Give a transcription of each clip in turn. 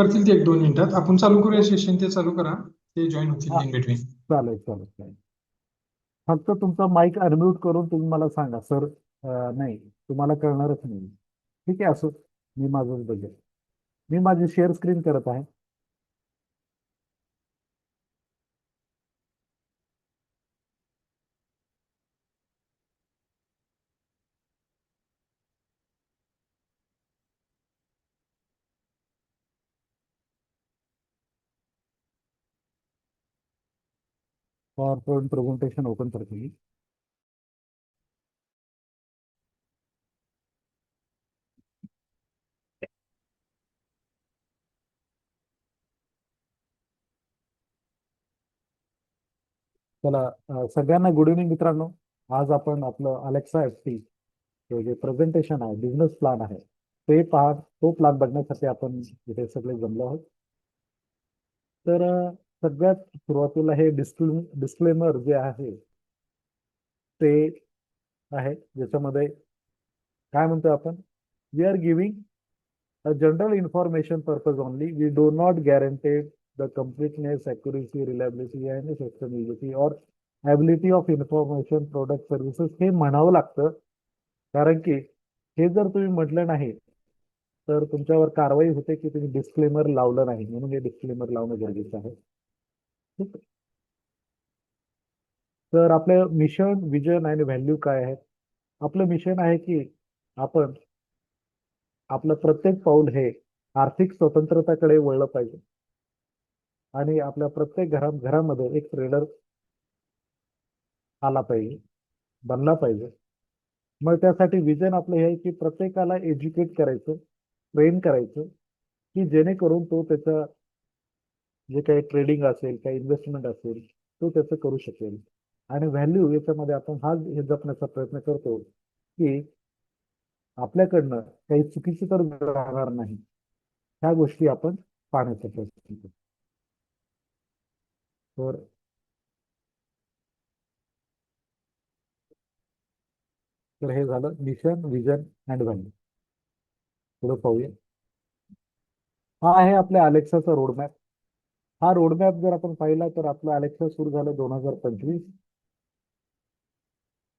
करतील ते 1-2 मिनिटात. आपण चालू करूया सेशन, ते चालू करा, ते जॉईन हा, होतील इन बिटवीन. चालेल चालेल चालेल. फक्त तुमचा माईक अनम्यूट करून तुम्ही मला सांगा सर. नाही, तुम्हाला कळणारच नाही. ठीक आहे, असो. मी माझं बघेल. मी माझी शेअर स्क्रीन करत आहे. पॉवर पॉईंट प्रेझेंटेशन ओपन करते मी. चला, सगळ्यांना गुड इव्हनिंग मित्रांनो. आज आपण आपलं अलेक्सा एफटी जे प्रेझेंटेशन आहे, बिझनेस प्लॅन आहे, ते पहा. तो प्लॅन बघण्यासाठी आपण इथे सगळे जमलो आहोत. तर सगळ्यात सुरुवातीला हे डिस्क्लेमर जे आहे ते आहे, ज्याच्यामध्ये काय म्हणतो आपण, we are giving a general information purpose only. We do not guarantee the completeness, accuracy, reliability, and sustainability or ability of information, product, services हे म्हणावं लागतं. कारण की हे जर तुम्ही म्हटलं नाही तर तुमच्यावर कारवाई होते की तुम्ही डिस्क्लेमर लावलं नाही, म्हणून हे डिस्क्लेमर लावणं गरजेचं आहे. ठीक आहे. तर आपलं मिशन, विजन आणि व्हॅल्यू काय आहे? आपलं मिशन आहे की आपण आपलं प्रत्येक पाऊल हे आर्थिक स्वतंत्रताकडे वळलं पाहिजे आणि आपल्या प्रत्येक घरामध्ये एक ट्रेडर आला पाहिजे, बनला पाहिजे. मग त्यासाठी विजन आपलं हे आहे की प्रत्येकाला एज्युकेट करायचं, ट्रेन करायचं, की जेणेकरून तो त्याचा जे काही ट्रेडिंग असेल, काही इन्व्हेस्टमेंट असेल, तो त्याचं करू शकेल. आणि व्हॅल्यू याच्यामध्ये आपण हा हे जपण्याचा प्रयत्न करतो की आपल्याकडनं काही चुकीचं तर राहणार नाही, ह्या गोष्टी आपण पाहण्याचा प्रयत्न करतो. तर तर हे झालं मिशन, विजन अँड व्हॅल्यू. पुढे पाहूया. हा आहे आपल्या अलेक्साचा रोडमॅप. हा रोडमॅप जर आपण पाहिला तर आपलं अलेक्सा सुरू झालं 2025.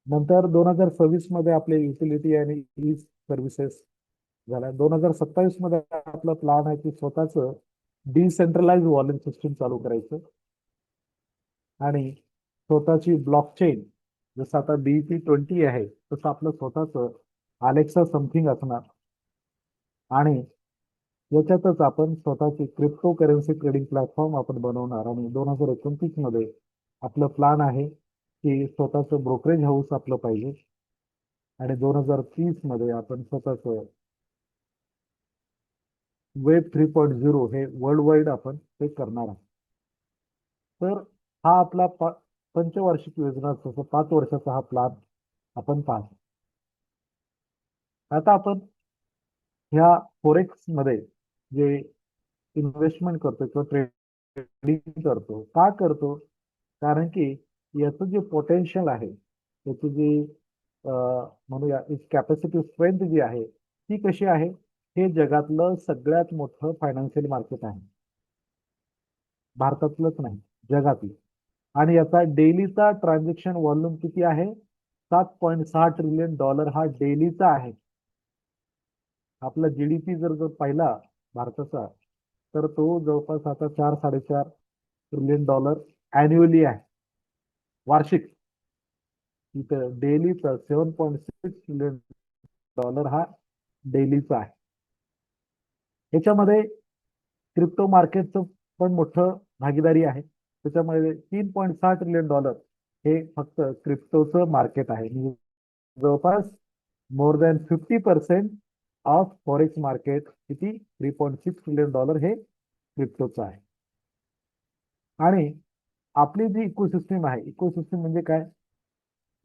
नंतर 2026 मध्ये आपले युटिलिटी आणि ई सर्व्हिसेस झाल्या. 2027 मध्ये आपला प्लॅन आहे की स्वतःच डिसेंट्रलाइज वॉलेट सिस्टीम चालू करायचं आणि स्वतःची ब्लॉकचेन, जसं आता BEP20 आहे तसं आपलं स्वतःच अलेक्सा समथिंग असणार. आणि याच्यातच आपण स्वतःची क्रिप्टो करन्सी ट्रेडिंग प्लॅटफॉर्म आपण बनवणार. आणि 2029 मध्ये आपलं प्लॅन आहे की स्वतःचं ब्रोकरेज हाऊस आपलं पाहिजे. आणि 2030 मध्ये आपण स्वतःच Web 3.0 हे वर्ल्ड वाईड आपण ते करणार आहोत. तर हा आपला पंचवार्षिक योजना, तसं 5 वर्षाचा हा प्लॅन आपण पाहतो. आता आपण ह्या फोरेक्स मध्ये जे इन्व्हेस्टमेंट करतो किंवा ट्रेडिंग करतो, का करतो? कारण की याचं जे पोटेन्शियल आहे, त्याची जी म्हणूया कॅपॅसिटी स्ट्रेंथ जी आहे ती कशी आहे, हे जगातलं सगळ्यात मोठं फायनान्शियल मार्केट आहे. भारतातलंच नाही, जगातलं. आणि याचा डेलीचा ट्रान्झॅक्शन व्हॉल्यूम किती आहे? $7.6 ट्रिलियन हा डेलीचा आहे. आपला GDP जर जर पाहिला भारताचा, तर तो जवळपास आता 4-4.5 ट्रिलियन अॅन्युअली आहे, वार्षिक. इथं डेलीचा $7.6 ट्रिलियन हा डेलीचा आहे. याच्यामध्ये क्रिप्टो मार्केटचं पण मोठं भागीदारी आहे. त्याच्यामध्ये $3.6 ट्रिलियन हे फक्त क्रिप्टोचं मार्केट आहे. म्हणजे जवळपास more than 50% of forex market किती, $3.6 ट्रिलियन हे क्रिप्टोचं आहे. आणि आपली जी इकोसिस्टीम आहे, इकोसिस्टीम म्हणजे काय,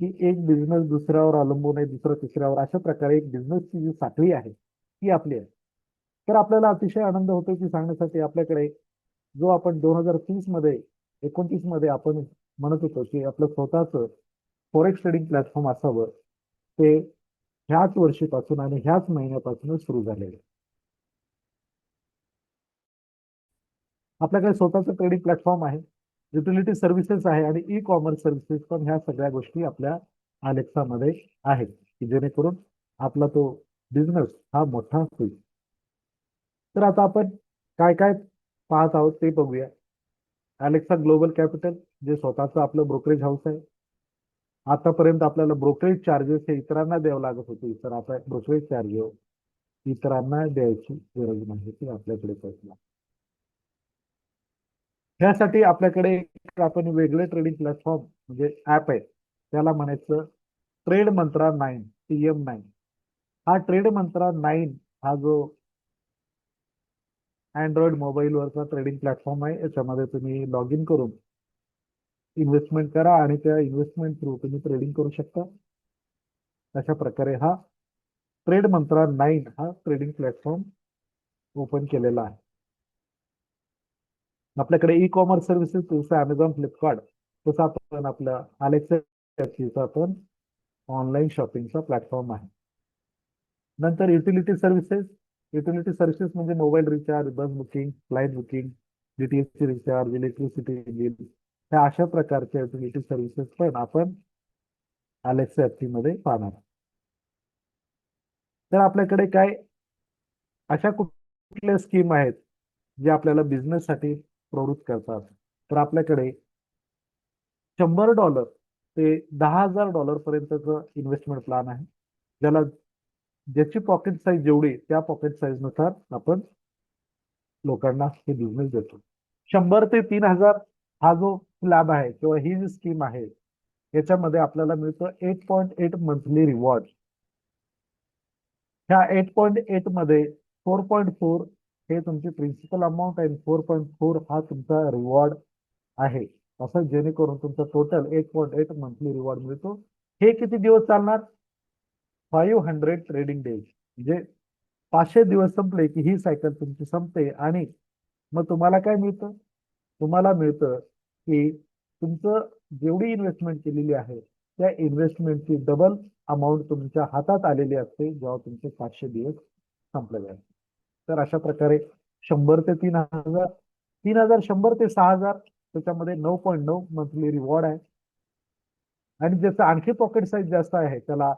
की एक बिझनेस दुसऱ्यावर अवलंबून आहे, दुसरं तिसऱ्यावर, अशा प्रकारे एक बिझनेसची जी साखळी आहे ती आपली आहे. तर आपल्याला अतिशय आनंद होतो की सांगण्यासाठी आपल्याकडे जो आपण 2030 मध्ये 29 मध्ये आपण म्हणत होतो की आपलं स्वतःच फॉरेक्स ट्रेडिंग प्लॅटफॉर्म असावं, ते ह्याच वर्षीपासून आणि ह्याच महिन्यापासूनच सुरू झालेलं आहे. आपल्याकडे स्वतःचं ट्रेडिंग प्लॅटफॉर्म आहे, युटिलिटी सर्व्हिसेस आहे आणि ई कॉमर्स सर्व्हिसेस पण, ह्या सगळ्या गोष्टी आपल्या अलेक्सामध्ये आहेत की जेणेकरून आपला तो बिझनेस हा मोठा होईल. तर आता आपण काय काय पाहत आहोत ते बघूया. अलेक्सा ग्लोबल कॅपिटल, जे स्वतःचं आपलं ब्रोकरेज हाऊस आहे. आतापर्यंत आपल्याला ब्रोकरेज चार्जेस हे इतरांना द्यावं लागत होते, तर आता ब्रोकरेज चार्जेस इतरांना द्यायची गरज नाही, ते आपल्याकडे पैसे. ह्यासाठी आपल्याकडे आपण वेगळे ट्रेडिंग प्लॅटफॉर्म म्हणजे ऍप आहे, त्याला म्हणायचं ट्रेड मंत्रा 9, TM9. हा ट्रेड मंत्रा 9 हा जो अँड्रॉइड मोबाईलवरचा ट्रेडिंग प्लॅटफॉर्म आहे, याच्यामध्ये तुम्ही लॉग इन करून इन्व्हेस्टमेंट करा आणि त्या इन्व्हेस्टमेंट थ्रू तुम्ही ट्रेडिंग करू शकता. अशा प्रकारे हा ट्रेड मंत्रा 9 हा ट्रेडिंग प्लॅटफॉर्म ओपन केलेला आहे. आपल्याकडे ई कॉमर्स सर्व्हिसेस जसं अमेझॉन, फ्लिपकार्ट, तसं आपण आपल्या अलेक्सा पण ऑनलाईन शॉपिंगचा प्लॅटफॉर्म आहे. नंतर युटिलिटी सर्व्हिसेस. युटिलिटी सर्व्हिसेस म्हणजे mobile recharge, bus booking, flight booking, डीटीएचची रिचार्ज, इलेक्ट्रिसिटी बिल, ह्या अशा प्रकारच्या युटिलिटी सर्व्हिसेस पण आपण अलेक्सा मध्ये पाहणार. तर आपल्याकडे काय अशा कुठल्या स्कीम आहेत जे आपल्याला बिझनेससाठी प्रवृत्त करतात? तर आपल्याकडे $100 ते $10,000 पर्यंतचं इन्व्हेस्टमेंट प्लॅन आहे, ज्याला ज्याची पॉकेट साईज जेवढी त्या पॉकेट साईज नुसार आपण लोकांना हे बिझनेस देतो. 100 ते 3,000 हा जो स्लॅब आहे किंवा ही जी स्कीम आहे, याच्यामध्ये आपल्याला मिळतं 8.8 मंथली रिवॉर्ड. ह्या 8.8 मध्ये 4.4 हे तुमची प्रिन्सिपल अमाऊंट आहे, 4.4 हा तुमचा रिवॉर्ड आहे. असं जेणेकरून तुमचा टोटल 8.8 मंथली रिवॉर्ड मिळतो. हे किती दिवस चालणार? 500 ट्रेडिंग डेज, म्हणजे 500 दिवस संपले की ही सायकल तुमची संपते आणि मग तुम्हाला काय मिळतं? तुम्हाला मिळतं की तुमचं जेवढी इन्व्हेस्टमेंट केलेली आहे त्या इन्व्हेस्टमेंटची डबल अमाऊंट तुमच्या हातात आलेली असते जेव्हा तुमचे 500 दिवस संपले जाईल. तर अशा प्रकारे 100 ते 3,000, 3,000, 100 ते 6,000, त्याच्यामध्ये 9.9 मंथली रिवॉर्ड आहे. आणि ज्याचं आणखी पॉकेट साईज जास्त आहे त्याला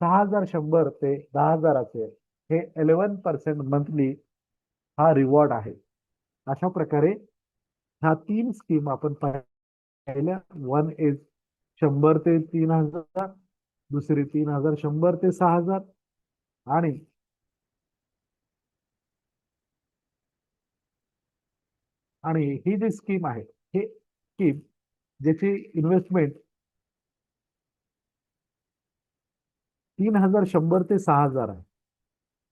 6,100 ते 10,000 असेल, हे 11% मंथली हा रिवॉर्ड आहे. अशा प्रकारे ह्या 3 स्कीम आपण पाहिल्या. वन इज 100 ते 3,000, दुसरी 3,000, 100 ते 6,000, आणि आणि ही जी स्कीम आहे, ही स्कीम ज्याची इन्व्हेस्टमेंट 3,000, 100 ते 6,000 आहे.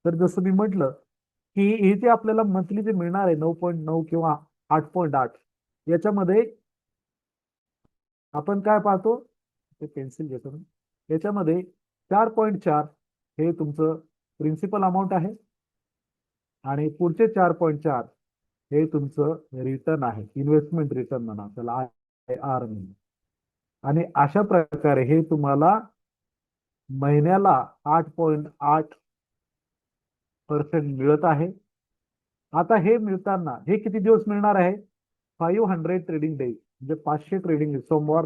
तर जसं मी म्हटलं की इथे आपल्याला मंथली जे मिळणार आहे 9.9 किंवा 8.8, याच्यामध्ये आपण काय पाहतो, ते पेन्सिल घेतो मी. याच्यामध्ये 4.4 हे तुमचं प्रिन्सिपल अमाऊंट आहे आणि पुढचे 4.4 हे तुमचं रिटर्न आहे, इन्व्हेस्टमेंट रिटर्न म्हणा त्याला, IR म्हणून. आणि अशा प्रकारे हे तुम्हाला महिन्याला 8.8% मिळत आहे. आता हे मिळताना हे किती दिवस मिळणार आहे? 500 ट्रेडिंग डेज, म्हणजे 500 ट्रेडिंग, सोमवार,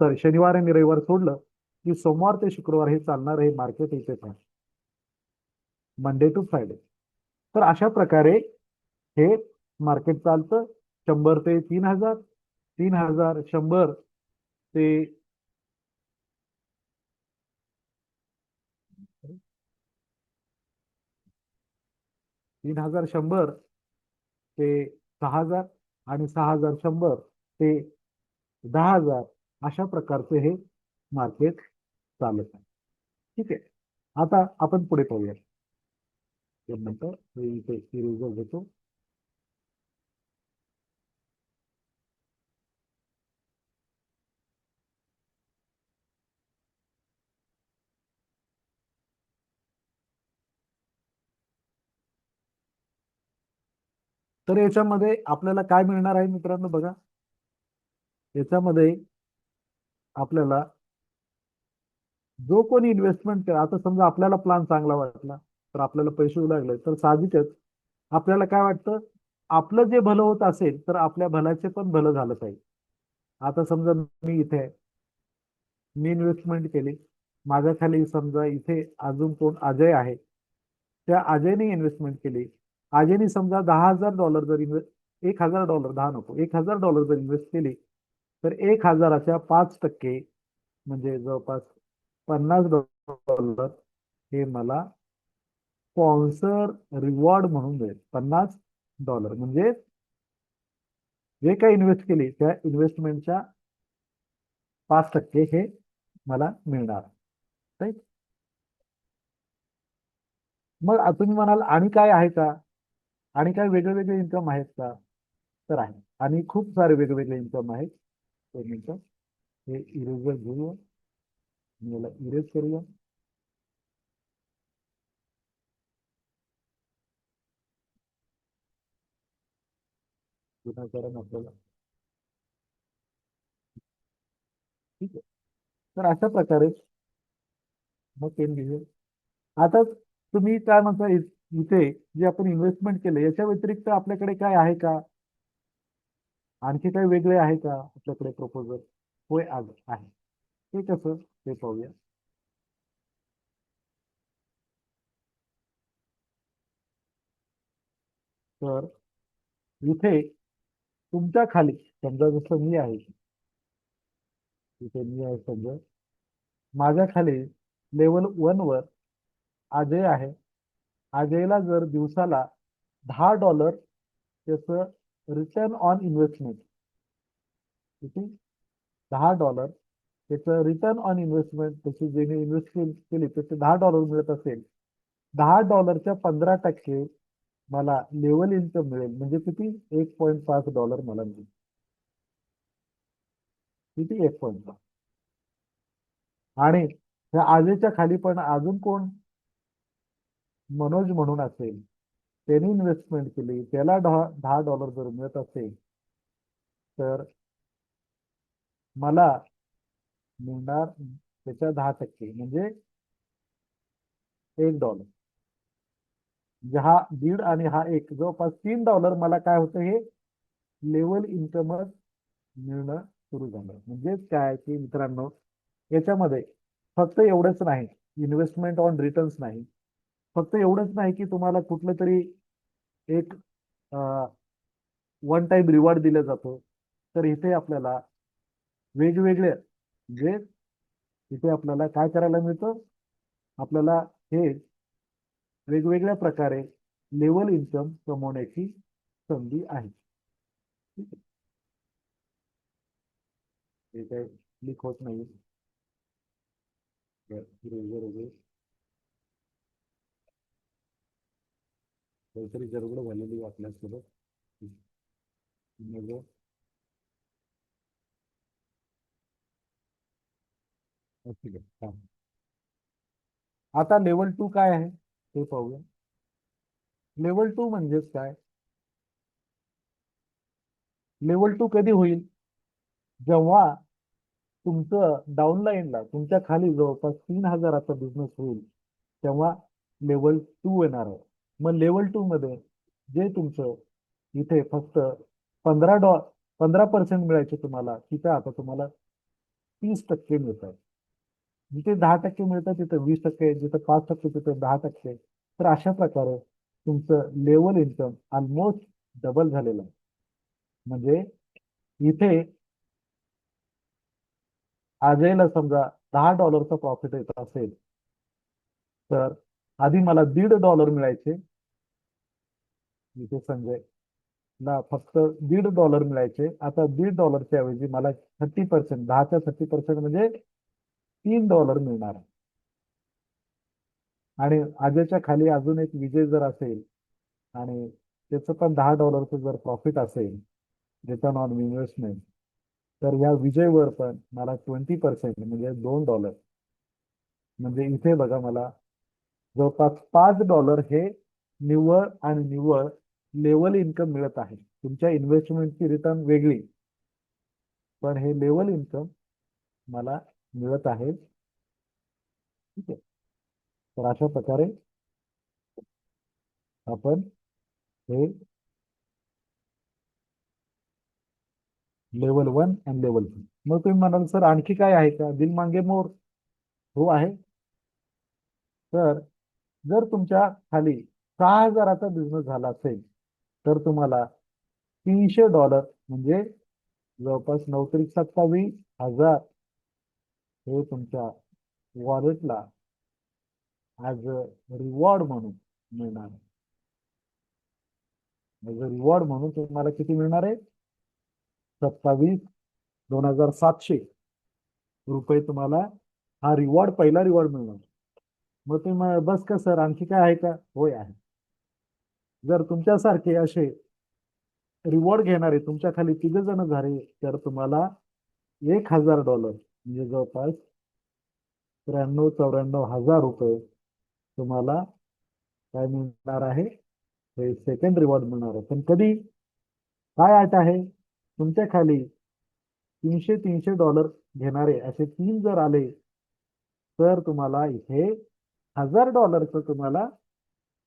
सॉरी, शनिवार आणि रविवार सोडलं की सोमवार ते शुक्रवार हे चालणार हे मार्केट इथे आहे, मंडे टू फ्रायडे. तर अशा प्रकारे हे मार्केट चालतं. 100 ते 3,000, 3,000, 100 ते आणि 6,100 ते 10,000, अशा प्रकारचे हे मार्केट चालत आहे. ठीक आहे. आता आपण पुढे पाहूया. नंतर मी इथे इरेजर घेतो. तर याच्यामध्ये आपल्याला काय मिळणार आहे मित्रांनो, बघा. याच्यामध्ये आपल्याला जो कोणी इन्व्हेस्टमेंट करा, आता समजा आपल्याला प्लॅन चांगला वाटला तर आपल्याला पैसे येऊ लागले, तर साहजिकच आपल्याला काय वाटतं, आपलं जे भलं होत असेल तर आपल्या भल्याचे पण भलं झालं पाहिजे. आता समजा मी इथे आहे, मी इन्व्हेस्टमेंट केली, माझ्या खाली समजा इथे अजून कोण अजय आहे, त्या अजयने इन्व्हेस्टमेंट केली. अजयने समजा $10,000 जर इन्व्हेस्ट, $1,000, 10 नको, $1,000 जर इन्व्हेस्ट केली, तर 1,000च्या 5% म्हणजे जवळपास $50 हे मला स्पॉन्सर रिवॉर्ड म्हणून मिळेल. $50 म्हणजे जे काही इन्व्हेस्ट केली त्या इन्व्हेस्टमेंटच्या 5% हे मला मिळणार. राईट. मग तुम्ही म्हणाल आणि काय आहे का, आणि काय वेगळे वेगळे इन्कम आहेत का? तर आहे, आणि खूप सारे वेगवेगळे इन्कम आहेत. एक मिनिट, हे इरेजर घेऊया, याला इरेज करूया. पुन्हा करा आपल्याला. ठीक आहे. तर अशा प्रकारे मग पेन घेऊया. आता तुम्ही काय म्हणता, इथे जे आपण इन्व्हेस्टमेंट केले याच्या व्यतिरिक्त आपल्याकडे काय आहे का, आणखी काही वेगळे आहे का आपल्याकडे प्रपोजल? होय, आज आहे. ते कसं ते पाहूया. तर इथे तुमच्या खाली समजा जसं मी आहे, इथे मी आहे समजा, माझ्या खाली लेवल 1 वर अजय आहे. अजयला जर दिवसाला $10 त्याचं रिटर्न ऑन इन्व्हेस्टमेंट, किती, $10 त्याचं रिटर्न ऑन इन्व्हेस्टमेंट, त्याची ज्याने इन्व्हेस्ट केली त्याचे $10 मिळत असेल, $10च्या 15% मला लेवल इन्कम मिळेल. म्हणजे किती, $1.5 मला मिळेल. किती, 1.5. आणि त्या आजच्या खाली पण अजून कोण, मनोज म्हणून असेल, त्याने इन्व्हेस्टमेंट केली, त्याला $10 जर मिळत असेल, तर मला मिळणार त्याच्या 10% म्हणजे $1. म्हणजे हा दीड आणि हा एक, जवळपास $3 मला काय होतं, हे लेवल इन्कमच मिळणं सुरू झालं. म्हणजेच काय की मित्रांनो, याच्यामध्ये फक्त एवढंच नाही, इन्व्हेस्टमेंट ऑन रिटर्न्स नाही, फक्त एवढंच नाही की तुम्हाला कुठलं तरी एक वन टाइम रिवॉर्ड दिला जातो. तर इथे आपल्याला वेगवेगळे, म्हणजे इथे आपल्याला काय करायला मिळतं, आपल्याला हे वेगवेगळ्या प्रकारे लेवल इन्कम कमवण्याची संधी आहे. ठीक आहे. हे काही क्लिक होत नाही. बरोबर. काहीतरी गडबड झालेली आपल्यासोबत. मग ठीक आहे. हा. आता लेवल 2 काय आहे ते पाहूया. लेवल 2 म्हणजेच काय, लेवल 2 कधी होईल, जेव्हा तुमचं डाऊनलाईनला तुमच्या खाली जवळपास 3,000चा बिझनेस होईल, तेव्हा लेवल 2 येणार आहे. मग लेवल 2 मध्ये जे तुमचं इथे फक्त 15% मिळायचे तुम्हाला, तिथे आता तुम्हाला 30% मिळत आहे. जिथे 10% मिळतात तिथे 20%, जिथे 5% तिथे 10%. तर अशा प्रकारे तुमचं लेवल इन्कम ऑलमोस्ट डबल झालेलं आहे. म्हणजे इथे अजयला समजा $10चा प्रॉफिट येत असेल, तर आधी मला $1.5 मिळायचे. इथे संजय ला फक्त $1.5 मिळायचे. आता $1.5च्या ऐवजी मला 30%, 10च्या 30% म्हणजे $3 मिळणार. आणि आजच्या खाली अजून एक विजय जर असेल, आणि त्याचं पण $10 जर प्रॉफिट असेल, रिटर्न ऑन इन्व्हेस्टमेंट, तर या विजयवर पण मला 20% म्हणजे $2. म्हणजे इथे बघा, मला जवळपास $5 हे निव्वळ आणि निव्वळ लेवल इन्कम मिळत आहे. तुमच्या इन्व्हेस्टमेंटची रिटर्न वेगळी, पण हे लेवल इन्कम मला मिळत आहे. ठीक आहे. तर अशा प्रकारे आपण हे लेवल 1 आणि लेवल 2. मग तुम्ही म्हणाल सर आणखी काय आहे का, दिल मांगे मोर? हो आहे. तर जर तुमच्या खाली 6,000चा बिझनेस झाला असेल तर तुम्हाला $300 म्हणजे जवळपास 9 त्रिक 27,000 हे तुमच्या वॉलेटला ॲज अ रिवॉर्ड म्हणून मिळणार. ॲज अ रिवॉर्ड म्हणून तुम्हाला किती मिळणार आहे? 27,2700 रुपये तुम्हाला हा रिवॉर्ड, पहिला रिवॉर्ड मिळणार. मग तुम्ही बस का सर आणखी काय आहे का? होय आहे. जर तुमच्यासारखे असे रिवॉर्ड घेणारे तुमच्या खाली 3 जण झाले तर तुम्हाला $1,000 म्हणजे जवळपास 93-94 हजार रुपये तुम्हाला काय मिळणार आहे? हे सेकंड रिवॉर्ड मिळणार आहे. पण कधी? काय अट आहे? तुमच्या खाली $300 घेणारे असे 3 जर आले तर तुम्हाला इथे $1,000 तुम्हाला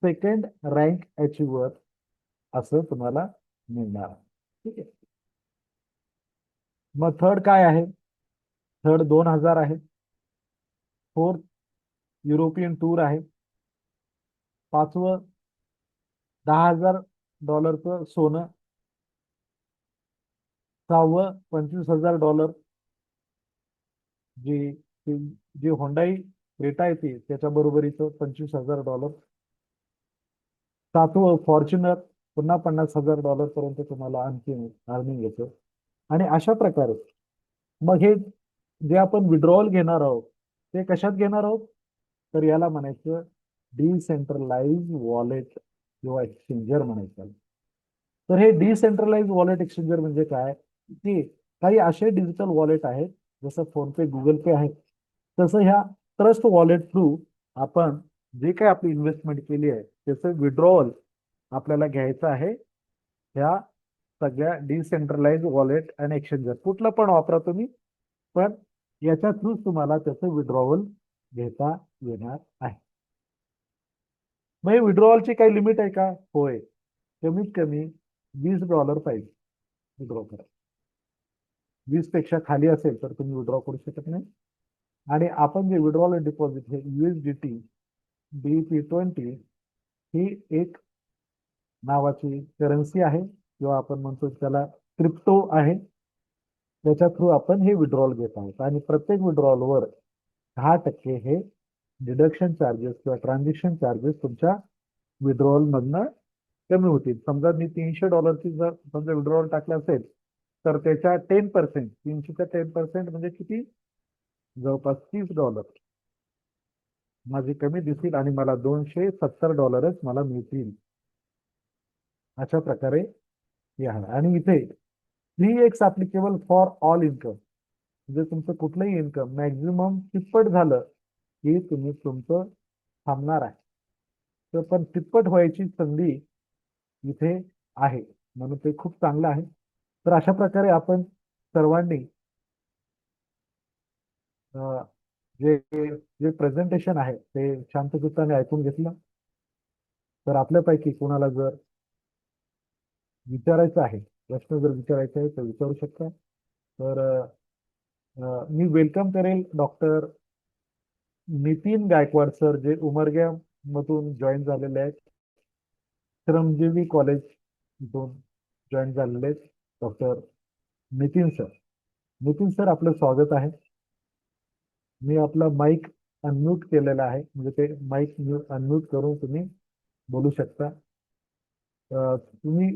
सेकंड रँक अचिव्हर असं तुम्हाला मिळणार. ठीक आहे. मग थर्ड काय आहे? थर्ड 2,000 आहे. फोर्थ युरोपियन टूर आहे. पाचवं $10,000 सोनं. सहावं $25,000 जी जी होंडाई क्रेटा येते त्याच्या बरोबरीचं $25,000. सातवं फॉर्च्युनर, पुन्हा $50,000 पर्यंत तुम्हाला आणखी अर्निंग येतं. आणि अशा प्रकारे मग हे जे आपण विड्रॉवल घेणार आहोत ते कशात घेणार आहोत? तर याला म्हणायचं डिसेंट्रलाइज वॉलेट किंवा एक्सचेंजर म्हणायचं. तर हे डिसेंट्रलाइज वॉलेट एक्सचेंजर म्हणजे काय? की काही असे डिजिटल वॉलेट आहेत जसं फोनपे, गुगल पे आहे, तसं ह्या ट्रस्ट वॉलेट थ्रू आपण जे काही आपली इन्व्हेस्टमेंट केली आहे त्याचं विड्रॉवल आपल्याला घ्यायचं आहे. ह्या सगळ्या डिसेंट्रलाइज वॉलेट आणि एक्सचेंजर कुठलं पण वापरा तुम्ही, पण याच्या थ्रू तुम्हाला त्याचं विड्रॉवल घेता येणार आहे. मग हे विड्रॉवलची काही लिमिट आहे का? होय. कमीत कमी $20 पाहिजे विड्रॉ करा. 20 पेक्षा खाली असेल तर तुम्ही विड्रॉ करू शकत नाही. आणि आपण जे विड्रॉवल डिपॉझिट हे USDT DP20 ही एक नावाची करन्सी आहे किंवा आपण म्हणतो त्याला क्रिप्टो आहे. त्याच्या थ्रू आपण हे विड्रॉल घेत आहोत आणि प्रत्येक विड्रॉलवर 10% हे डिडक्शन चार्जेस किंवा ट्रान्झॅक्शन चार्जेस तुमच्या विड्रॉल मधनं कमी होतील. समजा मी $300 जर समजा विड्रॉल टाकलं असेल तर त्याच्या 10%, 300च्या 10% म्हणजे किती? जवळपास $30 माझे कमी दिसतील आणि मला $270 मला मिळतील. अशा प्रकारे हे आहे. आणि इथे 3x applicable for all income, म्हणजे तुमचं कुठलंही इन्कम मॅक्झिमम तिप्पट झालं की तुम्ही तुमचं थांबणार आहे. तर पण तिप्पट व्हायची संधी इथे आहे, म्हणून ते खूप चांगलं आहे. तर अशा प्रकारे आपण सर्वांनी अं, जे जे प्रेझेंटेशन आहे ते शांतचित्ताने ऐकून घेतलं. तर आपल्यापैकी कोणाला जर विचारायचं आहे, प्रश्न जर विचारायचा आहे तर विचारू शकता. तर मी वेलकम करेल डॉक्टर नितीन गायकवाड सर, जे उमरगा मधून जॉईन झालेले आहेत. श्रमजीवी कॉलेज इथून जॉईन झालेले आहेत doctor Nitin sir. Nitin sir, आपलं स्वागत आहे. मी आपला माईक अनम्यूट केलेला आहे, म्हणजे ते माईक अनम्यूट करून तुम्ही बोलू शकता. तुम्ही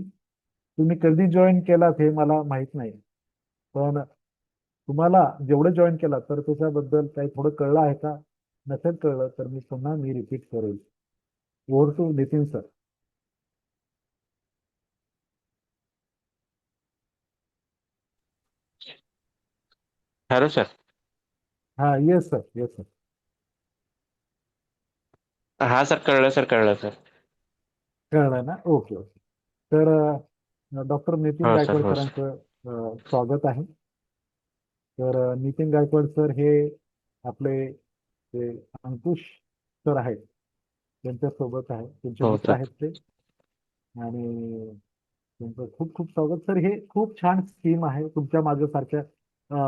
तुम्ही कधी जॉईन केलात हे मला माहित नाही, पण तुम्हाला जेवढं जॉईन केला तर त्याच्याबद्दल काही थोडं कळलं आहे का? नसेल कळलं तर मी पुन्हा रिपीट करेल. Over to Nitin sir. Hello sir. हा, येस सर, येस सर. हा सर, कळलं सर, कळलं सर. कळलं ना? Okay okay. तर डॉक्टर नितीन हो सर, गायकवाड हो सर. सरांचं स्वागत आहे. तर नितीन गायकवाड सर हे आपले ते अंकुश सर आहेत त्यांच्या सोबत आहे, त्यांचे हो मित्र सर. आहेत ते. आणि तुमचं खूप खूप स्वागत सर. हे खूप छान स्कीम आहे तुमच्या माझ्यासारख्या.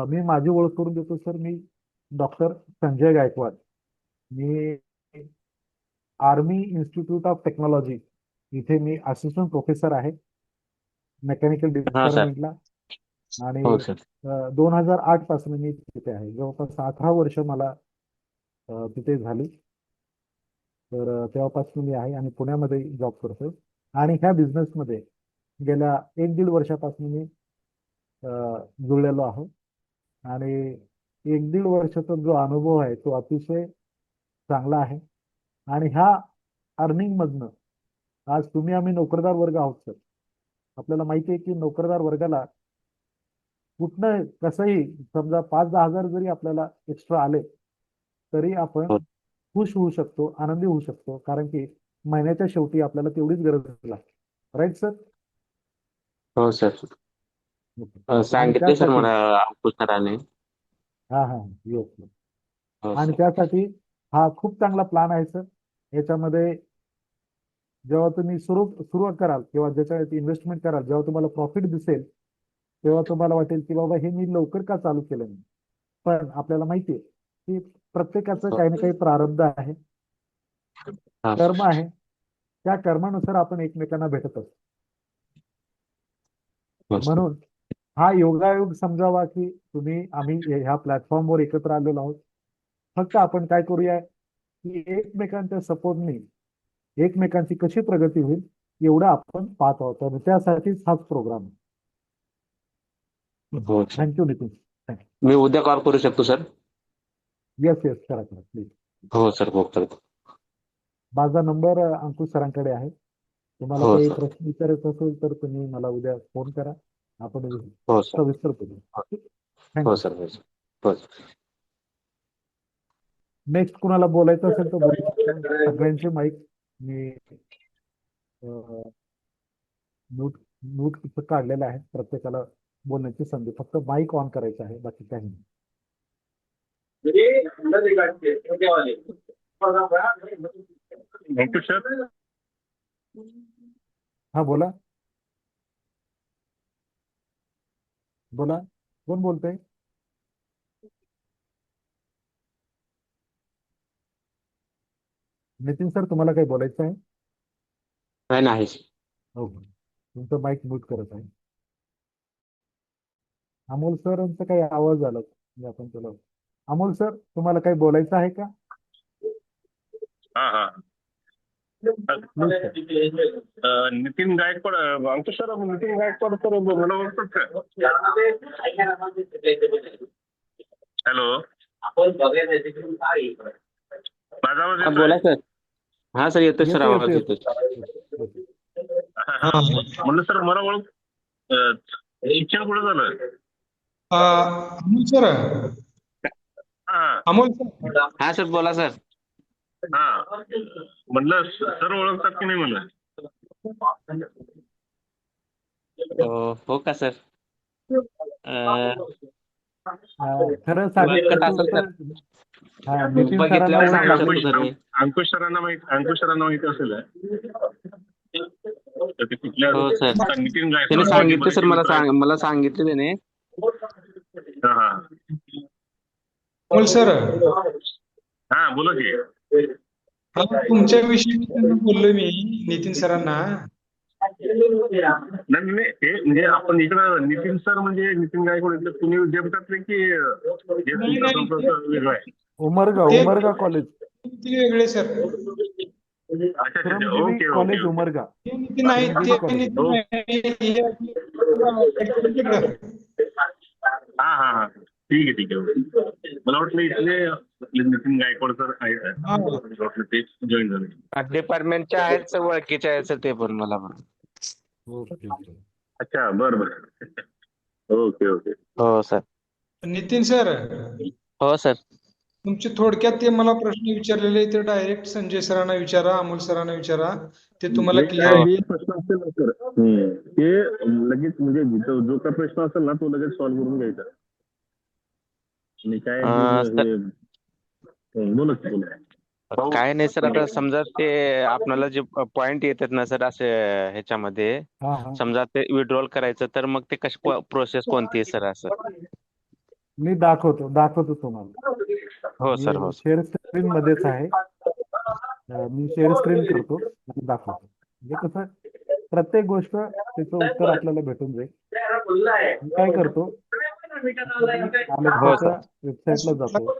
मी माझी ओळख करून देतो sir. Me doctor Sanjay Gaikwad. Me army institute of technology इथे मी असिस्टंट प्रोफेसर आहे मेकॅनिकल हा सर. डिपार्टमेंटला. आणि हो सर. 2008 पासून मी तिथे आहे. जवळपास 18 वर्ष मला तिथे झाली. तर तेव्हापासून मी आहे आणि पुण्यामध्ये जॉब करतोय. आणि ह्या बिझनेसमध्ये गेल्या 1-1.5 वर्षापासून मी जुळलेलो आहोत. आणि 1-1.5 वर्षाचा जो अनुभव आहे तो अतिशय चांगला आहे. आणि ह्या अर्निंग मधनं आज तुम्ही आम्ही नोकरदार वर्ग आहोत सर. आपल्याला माहिती आहे की नोकरदार वर्गाला कुठनं कसंही समजा 5-10 हजार जरी आपल्याला एक्स्ट्रा आले तरी आपण हो. खुश होऊ शकतो, आनंदी होऊ शकतो. कारण की महिन्याच्या शेवटी आपल्याला तेवढीच गरज लागते. Right sir? हो सर. आणि सांगितले सर त्यासाठी मला अंकुश सरांनी. हा हा येस. हो आणि सर. त्यासाठी हा खूप चांगला प्लॅन आहे सर. याच्यामध्ये जेव्हा तुम्ही सुरू सुरू कराल किंवा ज्याच्यात इन्व्हेस्टमेंट कराल, जेव्हा तुम्हाला प्रॉफिट दिसेल तेव्हा तुम्हाला वाटेल की बाबा हे मी लवकर का चालू केलं नाही. पण आपल्याला माहिती आहे की प्रत्येकाचं हो. काही ना काही प्रारब्ध आहे, हा कर्म सर. आहे. त्या कर्मानुसार आपण एकमेकांना भेटत असतो. हो सर. म्हणून हा योगायोग समजावा की आम्ही ह्या प्लॅटफॉर्मवर एकत्र आलेलो आहोत. फक्त आपण काय करूया की एकमेकांच्या सपोर्टने एकमेकांची कशी प्रगती होईल एवढं आपण पाहत आहोत. आणि त्यासाठीच हाच प्रोग्राम. हो सर. थँक्यू नितीन. थँक्यू. मी उद्या कॉल करू शकतो सर? येस येस करा करा प्लीज. हो सर. हो करतो. माझा नंबर अंकुश सरांकडे आहे. तुम्हाला हो काही सर. प्रश्न विचारायचा असेल तर तुम्ही मला उद्या फोन करा. आपण हो सर. सविस्तर बोलू. हो थँक्यू. सर. हो सर. हो सर. नेक्स्ट कुणाला बोलायचं असेल तर बोलू शकतो. सगळ्यांचे माईक मी म्यूट म्यूट काढलेलं आहे. प्रत्येकाला बोलण्याची संधी. फक्त माईक ऑन करायचं आहे, बाकी काही नाही. अंकुश सर, हा बोला बोला. कोण बोलतंय? नितीन सर तुम्हाला काही बोलायचं आहे? नाही नाही सर. हो तुमचं माईक म्यूट करत आहे. अमोल सरांचा काही आवाज आला म्हणजे आपण तुला. अमोल सर तुम्हाला काही बोलायचं आहे का? हा हा please sir. Nitin Gaikwad. Ankush sir, Nitin Gaikwad sir मला ओळखतात का? हॅलो, माझा आवाज हा येतोय? बोला सर. हा सर येतोय सर. येतो येतो आवाज येतो. येतोय. म्हणलं सर मला ओळख. शिक्षण कुठं झालं? अमोल सर. हा अमोल सर. हा सर बोला सर. हा म्हणलं सर ओळखतात की नाही मला? हो का सर? खरं सांगायचं ओळखत असेल असेल तर सर. हा नितीन सरांना बघितल्यावर सांगू ओळखत शकतो असेल. सर मी. अंकुश सरांना माहिती असेल. तर ते कुठल्या हो सर. नितीन त्याने गायकवाड माझे सांगितलं सर. बरेच मित्र आहेत. मला सांगितलं त्याने. हा हा अमोल सर. हा बोला की. हा तुमच्याविषयी मी त्यांना बोललोय मी नितीन सरांना. नाही नाही, ते म्हणजे आपण इकडं नितीन सर म्हणजे नितीन गायकवाड इथलं पुणे विद्यापीठातले की जे नाही तुमचा नाही संपर्क वेगळा आहे? ते उमरगा कॉलेज. ते वेगळे सर. अच्छा अच्छा अच्छा. श्रमजीवी okay okay college okay. Umarga. ते नितीन नाही. श्रमजीवी ते कॉलेज. नितीन नाही. हे आपले- हा हा हा ठीक आहे ठीक आहे. मला वाटलं इथले आपले नितीन गायकवाड सर आहेत. हा. मला वाटलं ते जॉईन झाले. डिपार्टमेंटचे आहेत सर. ओळखीचे आहेत सर ते पण मला पण. Okay okay. अच्छा बरं बरं. Okay okay. हो सर. नितीन सर. हो सर. तुमचे थोडक्यात ते मला प्रश्न विचारलेले ते डायरेक्ट संजय सरांना विचारा, अमोल सरांना विचारा. ते तुम्हाला क्लिअर जे प्रश्न असेल ना सर, ते लगेच म्हणजे जो काय प्रश्न असेल ना तो लगेच सॉल्व्ह करून घ्यायचा. आणि काय सर बोला. काय नाही सर, आता समजा ते आपल्याला जे पॉइंट येतात ना सर असे ह्याच्यामध्ये, हा हा समजा ते विड्रॉल करायचं तर मग ते कशी प्रोसेस कोणती आहे सर असं? मी दाखवतो तुम्हाला. हो सर, हो मी सर. शेअर स्क्रीन मध्येच आहे. मी शेअर स्क्रीन करतो आणि दाखवतो. म्हणजे कसं प्रत्येक गोष्ट त्याचं उत्तर आपल्याला भेटून जाईल. मी काय करतो, मी हो अलेक्साच्या सर. वेबसाईटला जातो.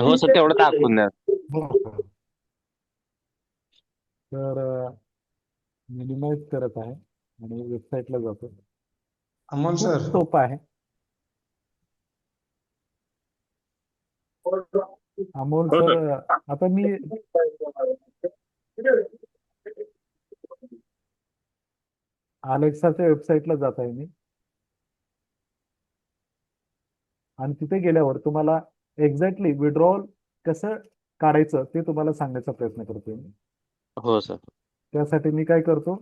हो सर, तेवढं दाखवून द्या. हो. तर मिनिमाइज करत आहे आणि वेबसाईटला जातो. अमोल खूप सर, सोपं आहे. अमोल हो सर, सर. आता मी अलेक्साच्या वेबसाईटला जात आहे मी, आणि तिथे गेल्यावर तुम्हाला एक्झॅक्टली विड्रॉल कसं काढायचं ते तुम्हाला सांगण्याचा प्रयत्न करतोय मी. हो सर. त्यासाठी मी काय करतो,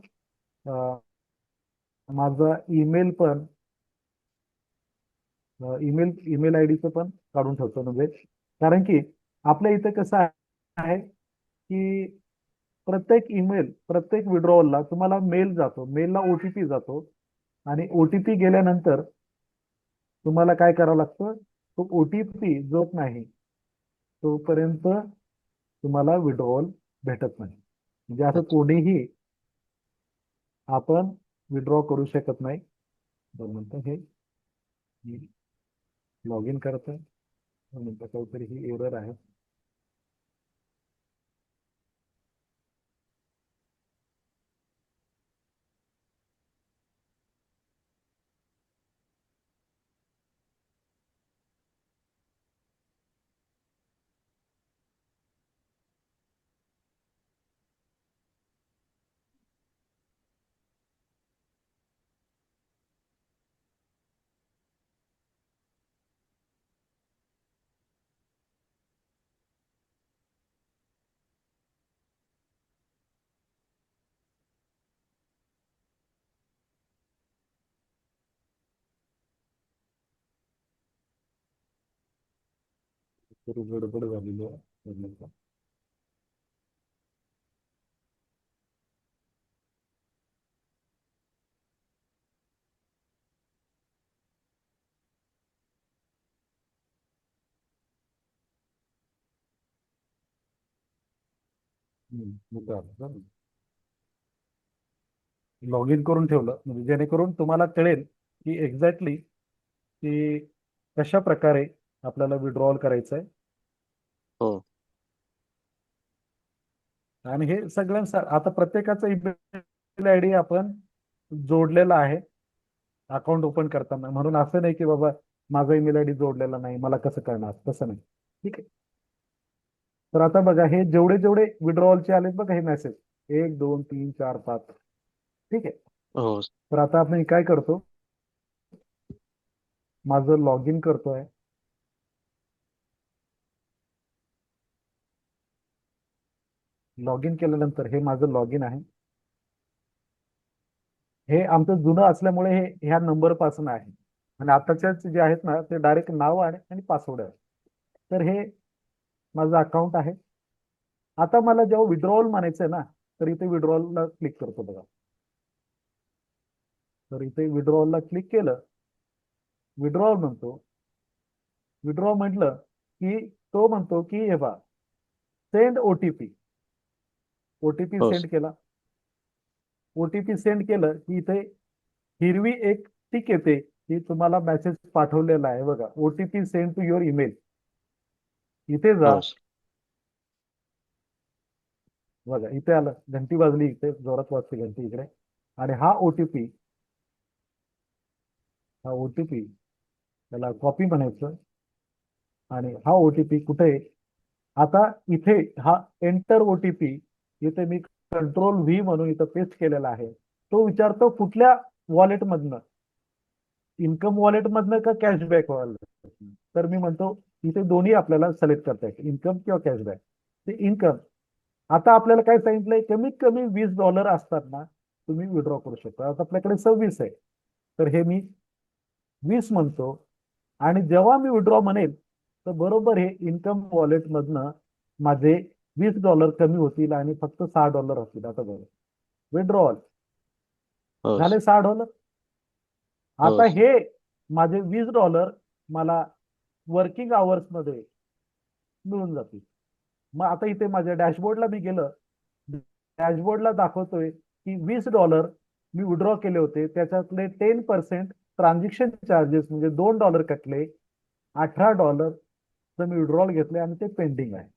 अं, माझा ईमेल पण ईमेल आय डीचं पण काढून ठेवतो. म्हणजे कारण की आपल्या इथे कसं आहे की प्रत्येक विड्रॉवलला तुम्हाला मेल जातो, मेलला ओटीपी जातो, आणि ओटीपी गेल्यानंतर तुम्हाला काय करावं लागतं, तो ओटीपी जोत नाही तोपर्यंत तुम्हाला विड्रॉवल भेटत नाही. म्हणजे असं अच्छा. कोणीही आपण विड्रॉ करू शकत नाही. दोन मिनिटं, हे लॉग इन करत आहे. दोन मिनिटं, काहीतरी ही एरर आहे. थोडी गडबड झालेली आहे. दोन मिनिटं. लॉग इन करून ठेवलं म्हणजे जेणेकरून तुम्हाला कळेल की एक्झॅक्टली की कशा प्रकारे आपल्याला विड्रॉल करायचं आहे. हो. आणि हे सगळ्यांचा आता प्रत्येकाचा ईमेल आय डी आपण जोडलेला आहे अकाउंट ओपन करताना. म्हणून असं नाही की बाबा माझा ईमेल आय डी जोडलेला नाही, मला कसं करणार, तसं नाही. ठीक आहे. तर आता बघा, हे जेवढे जेवढे विड्रॉवलचे आलेत बघा, हे मेसेज 1 2 3 4 5. ठीक आहे. हो. तर आता आपण काय करतो, माझं लॉग इन करतोय. लॉग इन केल्यानंतर हे माझं लॉग इन आहे. हे आमचं जुनं असल्यामुळे हे ह्या नंबर पासून आहे, आणि आताच्या जे आहेत ना ते डायरेक्ट नाव आहे आणि पासवर्ड आहे. तर हे माझं अकाउंट आहे. आता मला जेव्हा विड्रॉवल म्हणायचं आहे ना, तर इथे विड्रॉवलला क्लिक करतो बघा. तर इथे विड्रॉवलला क्लिक केलं, विड्रॉवल म्हणतो. विड्रॉ म्हटलं की तो म्हणतो की हे बा सेंड ओटीपी. ओटीपी हो सेंड केला. ओटीपी सेंड केलं की इथे हिरवी एक टिक येते की तुम्हाला मेसेज पाठवलेला आहे बघा, OTP send to your email. इथे जा. हो. बघा इथे आलं, घंटी वाजली, इथे जोरात वाजते घंटी इकडे. आणि हा ओटीपी त्याला कॉपी म्हणायचं. आणि हा ओटीपी कुठे, आता इथे हा एंटर ओटीपी इथे मी कंट्रोल व्ही म्हणून इथं पेस्ट केलेला आहे. तो विचारतो कुठल्या वॉलेट मधनं, इन्कम वॉलेट मधनं का कॅशबॅक वॉलेट. तर मी म्हणतो इथे दोन्ही आपल्याला सिलेक्ट करता येते, इन्कम किंवा कॅशबॅक. ते इन्कम. आता आपल्याला काय सांगितलंय, कमीत कमी $20 असतात ना तुम्ही विड्रॉ करू शकता. आता आपल्याकडे 26 आहे, तर हे मी 20 म्हणतो. आणि जेव्हा मी विड्रॉ म्हणेल तर बरोबर हे इन्कम वॉलेट मधनं माझे $20 कमी होतील आणि फक्त $6 होतील. आता बघा, विड्रॉल हो झाले $6. हो आता हे माझे $20 मला वर्किंग आवर्स मध्ये मिळून जातील. मग आता इथे माझ्या डॅशबोर्डला मी गेलं, डॅशबोर्डला दाखवतोय की $20 मी विड्रॉ केले होते, त्याच्यातले 10% ट्रान्झॅक्शन चार्जेस म्हणजे $2 कटले, $18 मी विड्रॉल घेतले आणि ते पेंडिंग आहे.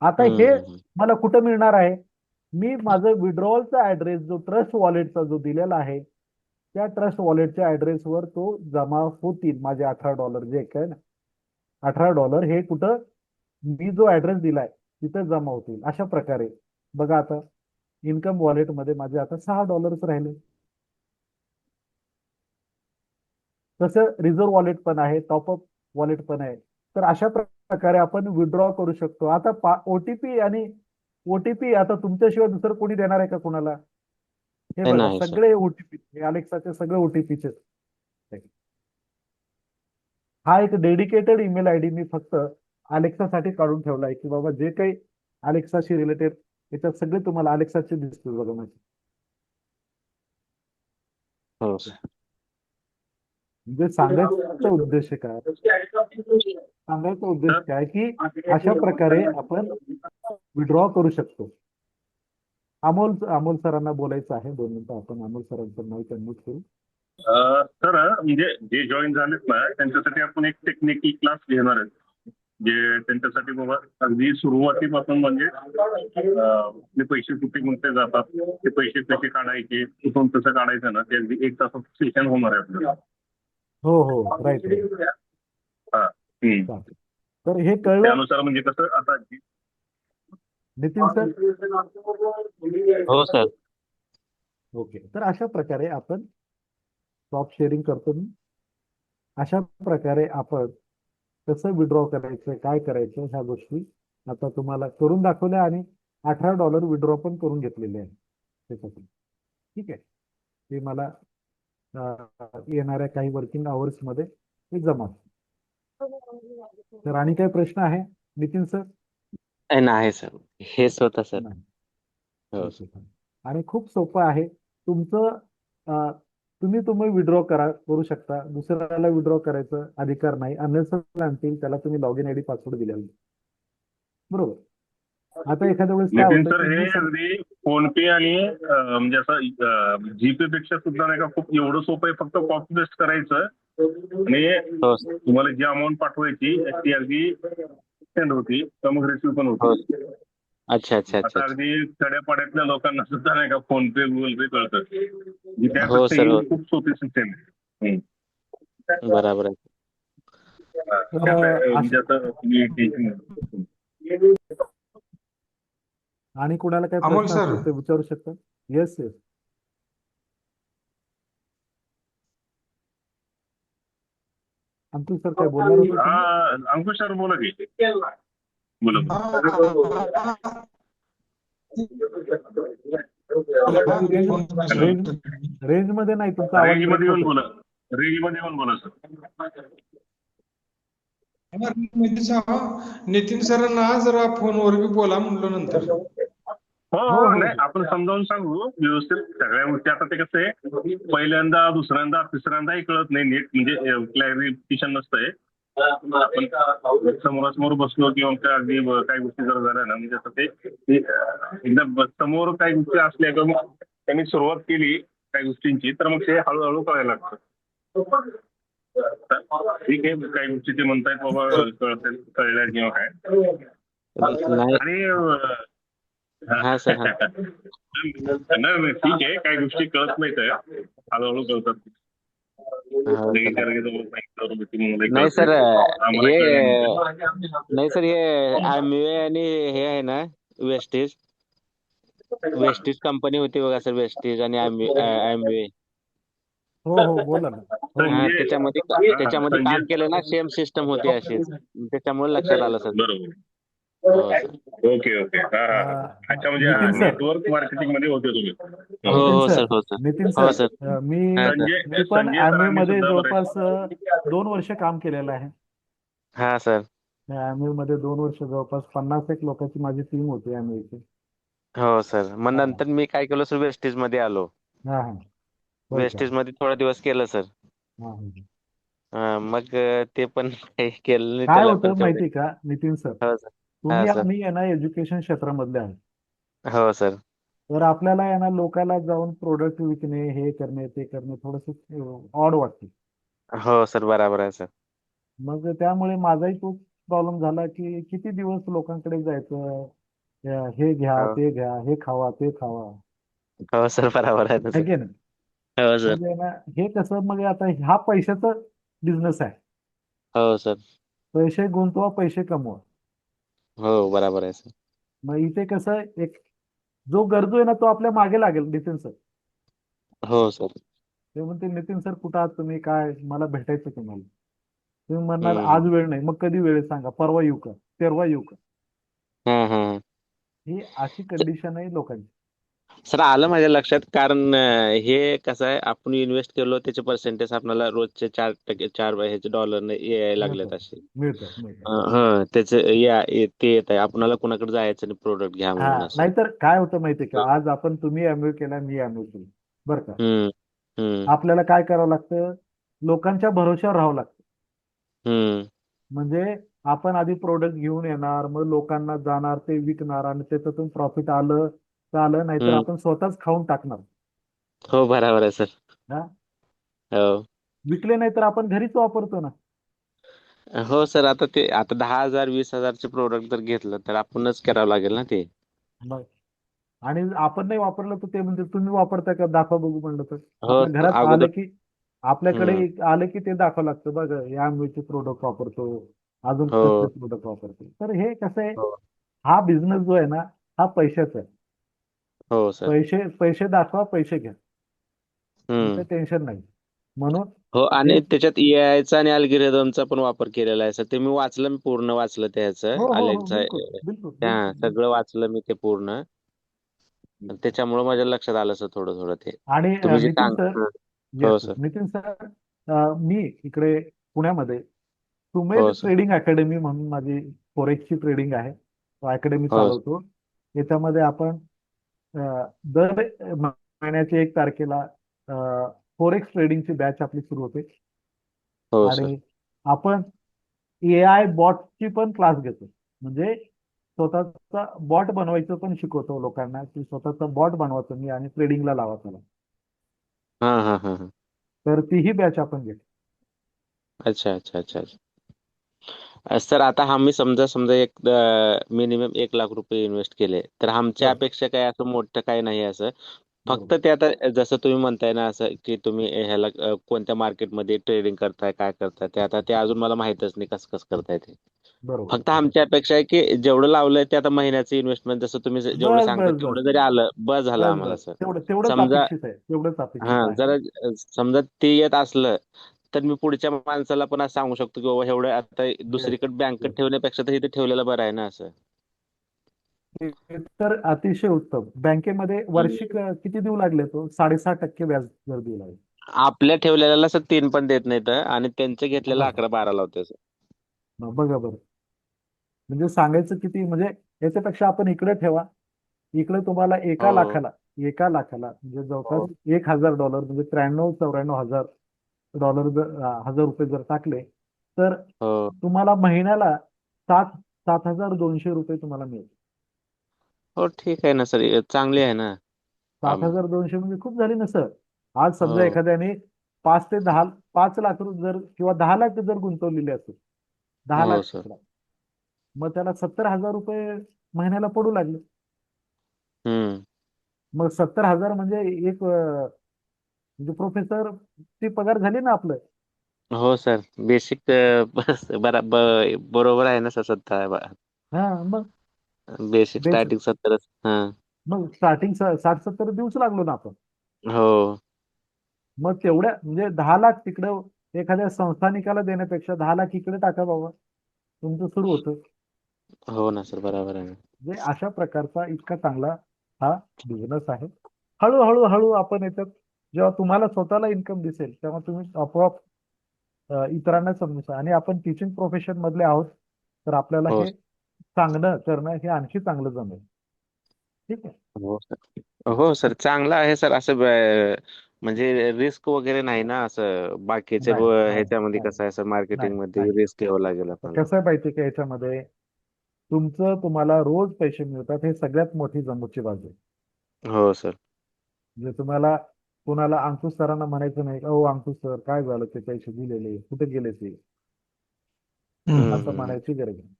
आता हे मला कुठं मिळणार आहे? मी माझं विड्रॉलचा ऍड्रेस जो ट्रस्ट वॉलेटचा जो दिलेला आहे, त्या ट्रस्ट वॉलेटच्या ऍड्रेसवर तो जमा होतील माझे $18 जे काय ना, $18 हे कुठं मी जो ऍड्रेस दिलाय तिथे जमा होतील. अशा प्रकारे बघा, आता इन्कम वॉलेटमध्ये माझे आता $6 राहिले. तसं रिझर्व्ह वॉलेट पण आहे, टॉपअप वॉलेट पण आहे. तर अशा प्रकारे आपण विड्रॉ करू शकतो. आता ओटीपी आणि ओटीपी आता तुमच्याशिवाय दुसरं कोणी देणार आहे का कोणाला? हे बघा, नाही सर. सगळे ओटीपी, हे अलेक्साचे सगळे ओटीपीचे. हा एक डेडिकेटेड ईमेल आयडी मी फक्त अलेक्सासाठी काढून ठेवलाय की बाबा जे काही अलेक्साशी रिलेटेड याच्यात सगळे तुम्हाला अलेक्साचे दिसतील बघा माझे. हो सर. म्हणजे सांगायचा उद्देश काय? सांगायचा उद्देश काय की अशा प्रकारे आपण विड्रॉ करू शकतो. अमोल सरांना बोलायचं आहे, 2 मिनिटं आपण अमोल सरांचं नाव कन्व्हर्ट करू. सर म्हणजे जे जॉईन झालेत ना त्यांच्यासाठी आपण एक टेक्निकल क्लास घेणार आहे, जे त्यांच्यासाठी बाबा अगदी सुरुवातीपासून म्हणजे आपले पैसे कुठे कुठे जातात, ते पैसे कसे काढायचे, कुठून कसं काढायचं ना, ते अगदी 1 तासाचं सेशन होणार आहे आपल्याला. हो, राईट. हा. तर हे कळलं त्यानुसार म्हणजे कसं आता नितीन सर? हो सर. ओके, तर अशा प्रकारे आपण स्टॉप शेअरिंग करतो मी. अशा प्रकारे आपण कसं विड्रॉ करायचं, काय करायचं, ह्या गोष्टी आता तुम्हाला करून दाखवल्या आणि $18 विड्रॉ पण करून घेतलेले आहे त्याच्यातून. ठीक आहे, ते मला येणाऱ्या काही वर्किंग आवर्स मध्ये ते जमा. तर आणि काही प्रश्न आहे नितीन सर? नाही सर, हेच होता सर. नाही. हो ओके, fine. आणि खूप सोपं आहे तुमचं. तुम्ही विड्रॉ करू शकता. दुसऱ्याला विड्रॉ करायचं अधिकार नाही. अननेसेसरी त्याला तुम्ही लॉगिन आयडी पासवर्ड दिलेला, बरोबर. आता एखाद्या वेळेस काय नितीन होतं सर, की हे मी अगदी फोन पे आणि म्हणजे असं जीपे पेक्षा सुद्धा नाही का खूप एवढं सोपं आहे. फक्त कॉपी पेस्ट करायचं आणि हो सर. तुम्हाला जी अमाऊंट पाठवायची ती अगदी सेंड होती, मग रिसिव्ह पण हो. होती. अच्छा अच्छा अच्छा आता अच्छा. अगदी खेड्यापाड्यातल्या लोकांना सुद्धा नाही का फोन पे गुगल पे कळतं. हो त्यापेक्षा सर, हो. ही खूप सोपी सिस्टम आहे. बराबर आहे. म्हणजे आता तुम्ही teaching- आणि कुणाला काही अमोल प्रश्न सर. असतील ते विचारू शकता. येस. अंकुश सर काय बोलणार होते तुम्ही? हा, अंकुश सर बोला की. बोला. रेंज मध्ये नाही, तुमचा आवाज रेंज ब्रेक मध्ये येऊन होतो. बोला. रेंज मध्ये येऊन बोला सर. नितीन सरांना जरा फोनवर बी बोला म्हणलो नंतर. हो. नाही, आपण समजावून सांगू व्यवस्थित सगळ्या गोष्टी. आता ते कसं आहे, पहिल्यांदा दुसऱ्यांदा तिसऱ्यांदाही कळत नाही नीट, म्हणजे क्लॅरिफिकेशन नसतंय. आपण समोरासमोर बसलो किंवा काय अगदी काही गोष्टी जर झाल्या ना, म्हणजे असं ते एकदा समोर काही गोष्टी असल्या किंवा मग त्यांनी सुरुवात केली काही गोष्टींची, तर मग ते हळूहळू कळायला लागतं. ठीक आहे, काही गोष्टी ते म्हणतायत बाबा कळल्या किंवा काय. नाही. आणि हा सर, हा. नाही, ठीक आहे, काही गोष्टी कळत नाहीत, हळूहळू कळतात. हो सर. नाही सर, आम्हाला हे कळलं. नाही सर, हे आम्ही आणि हे आहे ना, वेस्टेज कंपनी होती बघा सर, वेस्टेज आणि आम्ही. हो, बोला ना. हा, त्याच्यामध्ये काम संजय. केलं ना, सेम सिस्टम होती अशीच, त्याच्यामुळे लक्षात आलं सर. बरोबर. हो सर. ओके. अच्छा, म्हणजे नितीन सर. नेटवर्क मार्केटिंग मध्ये होते तुम्ही. हो हो सर, हो सर. नितीन हो सर, सर. मी हा सर. मी पण संजय आम्ही सरांनी मध्ये सुद्धा जवळपास 2 वर्ष काम केलेलं आहे. हा सर. Amway मध्ये 2 वर्ष जवळपास 50 एक लोकांची माझी टीम होती Amway ची. हो सर. मग हा नंतर मी काय केलं सर, वेस्टेज मध्ये आलो. हा हा होय का? वेस्टेज मध्ये थोडा दिवस केलं सर. हा हा. मग ते पण काही केलं नाही, काय त्याला पण होतं तेवढे. माहिती का नितीन सर, हो सर. हा तुम्ही सर. आणि आहे ना एज्युकेशन क्षेत्रामधले आहे. हो सर. तर आपल्याला आहे ना लोकांना जाऊन प्रोडक्ट विकणे, हे करणे ते करणे थोडंसं ऑड वाटते. हो सर, बराबर आहे सर. मग त्यामुळे माझाही तोच प्रॉब्लेम झाला की किती दिवस लोकांकडे जायचं, हे घ्या हो. ते घ्या, हे खावा ते खावा, हो सर, बराबर आहे ना है सर. की नाही? हो सर. मग आहे ना हे कसं, मग आता हा पैशाचा बिझनेस आहे. हो सर. पैसे गुंतवा पैसे कमवा. हो, बराबर आहे सर. मग इथे कसं एक जो गरजू आहे ना तो आपल्या मागे लागेल नितीन सर. हो सर. ते म्हणते नितीन सर कुठं आहात तुम्ही, काय मला भेटायचं तुम्हाला. तुम्ही म्हणणार हम्म. आज वेळ नाही, मग कधी वेळ आहे सांगा, परवा येऊ का, तेरवा येऊ का. हम्म. हम्म. ही अशी कंडिशन आहे लोकांची. सर, आलं माझ्या लक्षात. कारण हे कसं आहे, आपण इन्व्हेस्ट केलो त्याचे पर्सेंटेज आपल्याला रोजचे 4% 4 ह्याचे $, यायला लागलेत मिळतात असे. मिळतात मिळतात. हा, त्याचे ते येत आहे. आपल्याला कोणाकडे जायचं नाही प्रोडक्ट घ्या हा म्हणून असं. नाहीतर काय होतं माहितीये का, आज आपण तुम्ही एमओ केला मी एमओ केलं बरं का, हम्म. हम्म. आपल्याला काय करावं लागतं, लोकांच्या भरोश्यावर राहावं लागतं. हम्म. म्हणजे आपण आधी प्रोडक्ट घेऊन येणार, मग लोकांना जाणार, ते विकणार आणि त्याच्यातून प्रॉफिट आलं तर आलं, नाहीतर हम्म. आपण स्वतःच खाऊन टाकणार. हो, बराबर आहे सर. हा हो. विकले नाही तर आपण घरीच वापरतो ना. हो सर, आता 10,000 20,000चे प्रोडक्ट जर घेतलं तर आपणच करावं लागेल ना ते. मग आणि आपण नाही वापरलं तर ते म्हणजे तुम्ही वापरताय का दाखवा बघू म्हणलं तर. हो, आपल्या घरात आलं अगोदर. की आपल्याकडे हम्म. आलं की ते दाखवावं लागतं, बघा या आंब्याचे प्रोडक्ट वापरतो, अजून कसले हो. प्रोडक्ट वापरतो. तर हे कसं आहे, हो. हा बिझनेस जो आहे ना हा पैशाचा आहे. हो सर. पैसे पैसे दाखवा पैसे घ्या, हम्म. इथं टेन्शन नाही. म्हणून हो, हे आणि त्याच्यात एआयचा आणि अल्गोरिदमचा पण वापर केलेला आहे सर. ते मी वाचलं, मी पूर्ण वाचलं त्याचं हो हो हो अलेक्सा. बिलकुल बिलकुल त्या बिलकुल सगळं बिलकुल. वाचलं मी ते पूर्ण. आणि त्याच्यामुळे माझ्या लक्षात आलं सर थोडं थोडं ते. आणि तुम्ही जे नितीन सांग सर, हं. येस हो सर सर. नितीन सर, मी इकडे पुण्यामध्ये सुमेध हो सर. ट्रेडिंग अकॅडमी म्हणून माझी फोरेक्सची ट्रेडिंग आहे, अकॅडमी हो सर. चालवतो. याच्यामध्ये आपण दर महिन्याच्या 1 तारखेला फोरेक्स ट्रेडिंगची बॅच आपली सुरू होते. हो सर. आणि आपण एआय बॉटची पण क्लास घेतो. म्हणजे स्वतःचा बॉट बनवायचं पण शिकवतो लोकांना, की स्वतःचा बॉट बनवा तुम्ही आणि ट्रेडिंगला लावा त्याला. हा हा हा हा. तर तीही बॅच आपण घेतो. अच्छा अच्छा अच्छा अच्छा. सर, आता आम्ही समजा समजा एक मिनिमम 1 लाख रुपये इन्व्हेस्ट केले, तर आमच्या बरं अपेक्षा काय असं मोठं काही नाही असं. फक्त बरोबर. ते आता जसं तुम्ही म्हणताय ना, असं की तुम्ही ह्याला कोणत्या मार्केटमध्ये ट्रेडिंग करताय, काय करताय, ते आता ते अजून मला माहितच नाही कसं कसं करताय ते. बरोबर फक्त बरोबर. आमची अपेक्षा आहे की जेवढं लावलंय ते आता महिन्याचं इन्व्हेस्टमेंट जसं तुम्ही जेवढं बस सांगता बस बस तेवढं जरी आलं बस झालं बस आम्हाला बस सर. तेवढंच समजा अपेक्षित आहे, तेवढंच हा, अपेक्षित आहे. जरा समजा ते येत असलं तर मी पुढच्या माणसाला पण असं सांगू शकतो की बाबा एवढं आता येस दुसरीकडे बँकेत येस. ठेवण्यापेक्षा तर इथे ठेवलेलं बरं आहे ना असं. ते तर अतिशय उत्तम. बँकेमध्ये हम्म. वार्षिक किती देऊ लागले तो, 6.5% व्याज दर देऊ लागले. आपल्या ठेवलेल्याला सर 3 पण देत नाहीत आणि त्यांचे घेतलेला बघा 11-12 लावते सर. बघा बरं, म्हणजे सांगायचं किती, म्हणजे याच्यापेक्षा आपण इकडे ठेवा. इकडे तुम्हाला हो. 1 लाखाला म्हणजे जवळपास हो. $1,000 म्हणजे 93-94 हजार जर 1,000 रुपये जर टाकले तर हो. तुम्हाला महिन्याला 7,200 रुपये तुम्हाला मिळेल. हो, ठीक आहे ना सर, चांगली आहे ना. 7,200 म्हणजे खूप झाली ना सर. आज समजा हो. एखाद्याने 5 ते 10 5 लाख जर किंवा 10 लाख जर गुंतवलेले असेल, दहा हो लाख सर. पकडा. मग त्याला 70,000 रुपये महिन्याला पडू लागले. हम्म. मग 70,000 म्हणजे एक म्हणजे प्रोफेसर ती पगार झाली ना आपलं. हो सर, बेसिक बस बरोबर आहे ना सर, 70. हा मग बेसिक बेस स्टार्टिंग 70च. हा. मग स्टार्टिंग 60-70 देऊच लागलो ना आपण. हो. मग तेवढ्या म्हणजे 10 लाख तिकडं एखाद्या संस्थानिकाला देण्यापेक्षा 10 लाख इकडे टाका बाबा, तुमचं सुरू होतं. हो ना सर, बरोबर आहे ना. म्हणजे अशा प्रकारचा इतका चांगला हा बिझनेस आहे. हळूहळू हळू आपण याच्यात जेव्हा तुम्हाला स्वतःला इन्कम दिसेल तेव्हा तुम्ही आपोआप इतरांना समजू. आणि आपण टीचिंग प्रोफेशन मधले आहोत, तर आपल्याला हो हे सांगणं करणं हे आणखी चांगलं जमेल. ठीक आहे. हो सर. हो सर, चांगलं आहे सर. असं म्हणजे रिस्क वगैरे नाही ना, असं बाकीच्या नाही नाही ह्याच्यामध्ये नाही कसं आहे सर, नाही मार्केटिंग मध्ये नाही रिस्क घ्यावं लागेल आपल्याला. कसं आहे माहिती आहे का याच्यामध्ये तुम्हाला रोज पैसे मिळतात हे सगळ्यात मोठी जमूची बाजू आहे. हो सर. म्हणजे तुम्हाला कोणाला अंकुश सरांना म्हणायचं नाही, "अहो अंकुश सर काय झालं, ते पैसे दिलेले कुठे गेले ते?" हम्म असं हम्म. म्हणायची गरज नाही.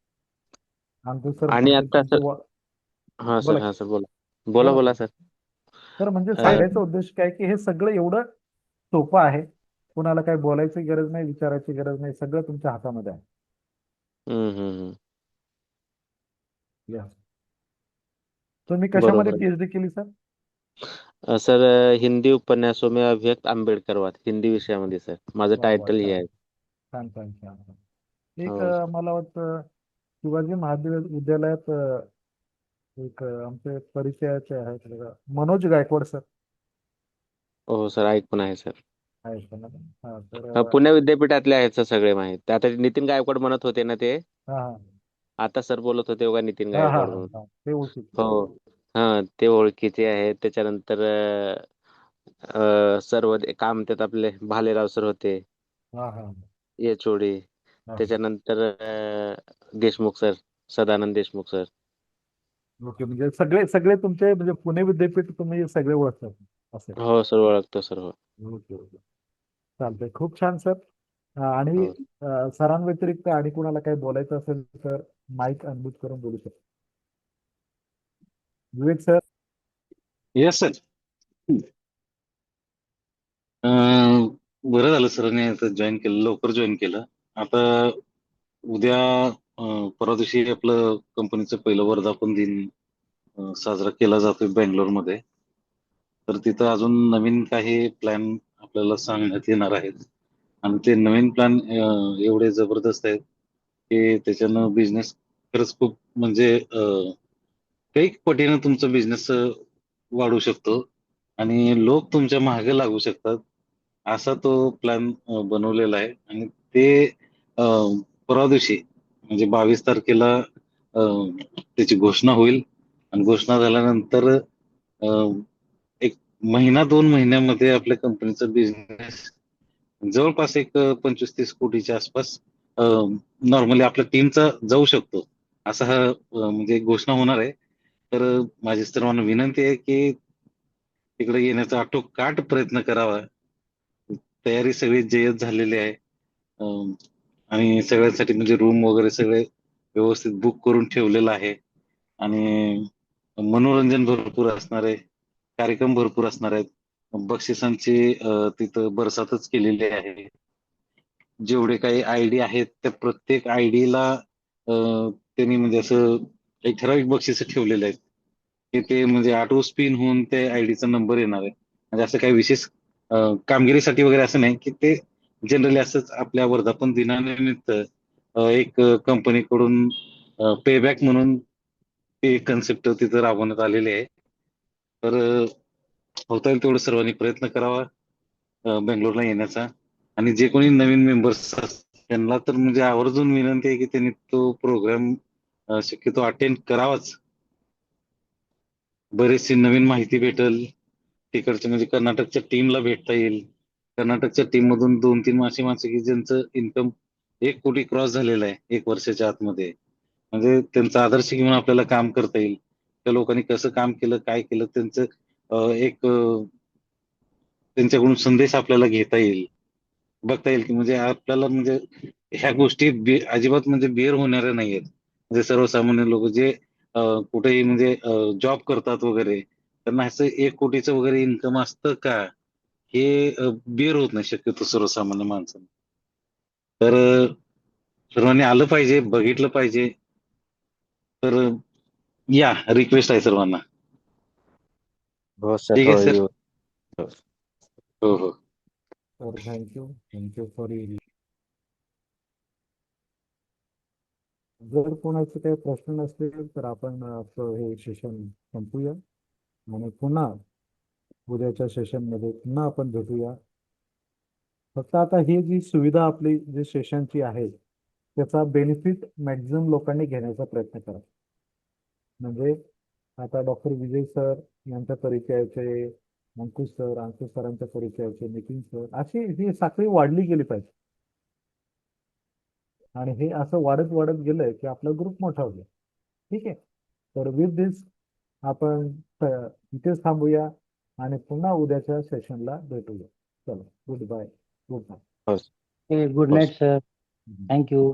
अंकुश सर आणि म्हणतील आता सर, तुमचं हा सर, बोला हा की सर, बोला बोला बोला बोला बोला सर. तर म्हणजे अ, सांगायचा उद्देश काय की हे सगळं एवढं सोपं आहे. कोणाला काही बोलायची गरज नाही, विचारायची गरज नाही, सगळं तुमच्या हातामध्ये आहे. हम्म. या. तुम्ही कशामध्ये बरोबर आहे. पीएचडी केली सर? सर, हिंदी उपन्यासों में अभिव्यक्त आंबेडकरवाद, हिंदी विषयामध्ये सर, माझं वा वा टायटल हे छान आहे. छान छान छान छान. एक हो सर. मला वाटतं शिवाजी महाविद्यालयात एक आमचे परिचयाचे आहेत बघा, मनोज गायकवाड सर हो सर, ऐकून आहे सर. आहेत का ना? हा तर पुणे विद्यापीठातले आहेत सर सगळे माहीत. आता नितीन गायकवाड म्हणत होते ना ते, हा हा आता सर बोलत होते बघा नितीन हा हा गायकवाड हा म्हणून. हा ते ओळखीचे. हो. हा, ते ओळखीचे आहेत. त्याच्यानंतर सर्व काम म्हणतात आपले भालेराव सर होते, हा हा एचओडी. हा त्याच्यानंतर Deshmukh sir, Sadanand Deshmukh sir. Okay म्हणजे सगळे सगळे तुमचे म्हणजे पुणे विद्यापीठ तुम्ही सगळे ओळखतात असे. हो सर, ओळखतो सर. हो ओके ओके चालतंय खूप छान सर. आणि हो. सरांव्यतिरिक्त आणि कुणाला काही बोलायचं असेल तर माईक अनम्यूट करून बोलू शकतो. विवेक सर. Yes sir. बरं झालं सरांनी आता जॉईन केलं, लवकर जॉईन केलं. आता उद्या परवा दिवशी आपलं कंपनीचं पहिलं वर्धापन दिन साजरा केला जातोय बेंगलोरमध्ये. तर तिथं अजून नवीन काही प्लॅन आपल्याला सांगण्यात येणार आहेत. आणि ते नवीन प्लॅन एवढे जबरदस्त आहेत की त्याच्यानं बिझनेस खरंच खूप म्हणजे काही पटीनं तुमचा बिझनेस वाढू शकतो आणि लोक तुमच्या मागे लागू शकतात, असा तो प्लॅन बनवलेला आहे. आणि ते परवा दिवशी म्हणजे 22 तारखेला त्याची घोषणा होईल. आणि घोषणा झाल्यानंतर एक महिना 2 महिन्यामध्ये आपल्या कंपनीचा बिझनेस जवळपास एक 25-30 कोटीच्या आसपास नॉर्मली आपल्या टीमचा जाऊ शकतो, असा हा म्हणजे घोषणा होणार आहे. तर माझी सर्वांना विनंती आहे की तिकडे येण्याचा आटोकाट प्रयत्न करावा. तयारी सगळी जय्यत झालेली आहे. अं, आणि सगळ्यांसाठी म्हणजे रूम वगैरे सगळे व्यवस्थित बुक करून ठेवलेलं आहे. आणि मनोरंजन भरपूर असणार आहे, कार्यक्रम भरपूर असणार आहेत. बक्षिसांची तिथं बरसातच केलेली आहे. जेवढे काही आयडी आहेत त्या प्रत्येक आयडीला त्यांनी म्हणजे असं एक ठराविक बक्षीस ठेवलेले आहेत की ते म्हणजे ऑटो स्पिन होऊन ते आयडीचा नंबर येणार आहे. म्हणजे असं काही विशेष कामगिरीसाठी वगैरे असं नाही की ते जनरली असंच आपल्या वर्धापन दिनानिमित्त एक कंपनीकडून पेबॅक म्हणून ते कन्सेप्ट तिथं राबवण्यात आलेले आहे. तर होता येईल तेवढं सर्वांनी प्रयत्न करावा बेंगलोरला येण्याचा. आणि जे कोणी नवीन मेंबर्स त्यांना तर म्हणजे आवर्जून विनंती आहे की त्यांनी तो प्रोग्राम शक्यतो अटेंड करावाच. बरीचशी नवीन माहिती भेटेल. तिकडच्या म्हणजे कर्नाटकच्या टीमला भेटता येईल. कर्नाटकच्या टीम मधून 2-3 अशी माणसं की ज्यांचं इन्कम 1 कोटी क्रॉस झालेलं आहे 1 वर्षाच्या आतमध्ये. म्हणजे त्यांचा आदर्श घेऊन आपल्याला काम करता येईल. त्या लोकांनी कसं काम केलं, काय केलं, त्यांचं एक त्यांच्याकडून संदेश आपल्याला घेता येईल, बघता येईल की म्हणजे आपल्याला म्हणजे ह्या गोष्टी अजिबात म्हणजे बेर होणाऱ्या नाहीयेत. म्हणजे सर्वसामान्य लोक जे कुठेही म्हणजे जॉब करतात वगैरे, त्यांना असं 1 कोटीचं वगैरे इन्कम असतं का, हे बेर होत नाही शक्यतो सर्वसामान्य माणसांना. तर सर्वांनी आलं पाहिजे, बघितलं पाहिजे. तर या, रिक्वेस्ट आहे सर्वांना. हो सर. ठीक हो आहे सर. येऊ. हो. हो हो. Sir thank you for your. जर कोणाचे काही प्रश्न नसतील तर आपण आपलं हे सेशन संपूया आणि पुन्हा उद्याच्या सेशनमध्ये पुन्हा आपण भेटूया. फक्त आता ही जी सुविधा आपली जी सेशनची आहे त्याचा बेनिफिट मॅक्झिमम लोकांनी घेण्याचा प्रयत्न करा. म्हणजे आता डॉक्टर विजय सर यांच्या परिचयाचे, अंकुश सरांच्या परिचयाचे, नितीन सर, अशी ही साखळी वाढली गेली पाहिजे. आणि हे असं वाढत वाढत गेलंय की आपला ग्रुप मोठा होईल. ठीक आहे. तर विथ दिस आपण इथेच थांबूया आणि पुन्हा उद्याच्या सेशनला भेटूया. चलो, गुड बाय. Good night. हो. Good night sir. थँक्यू.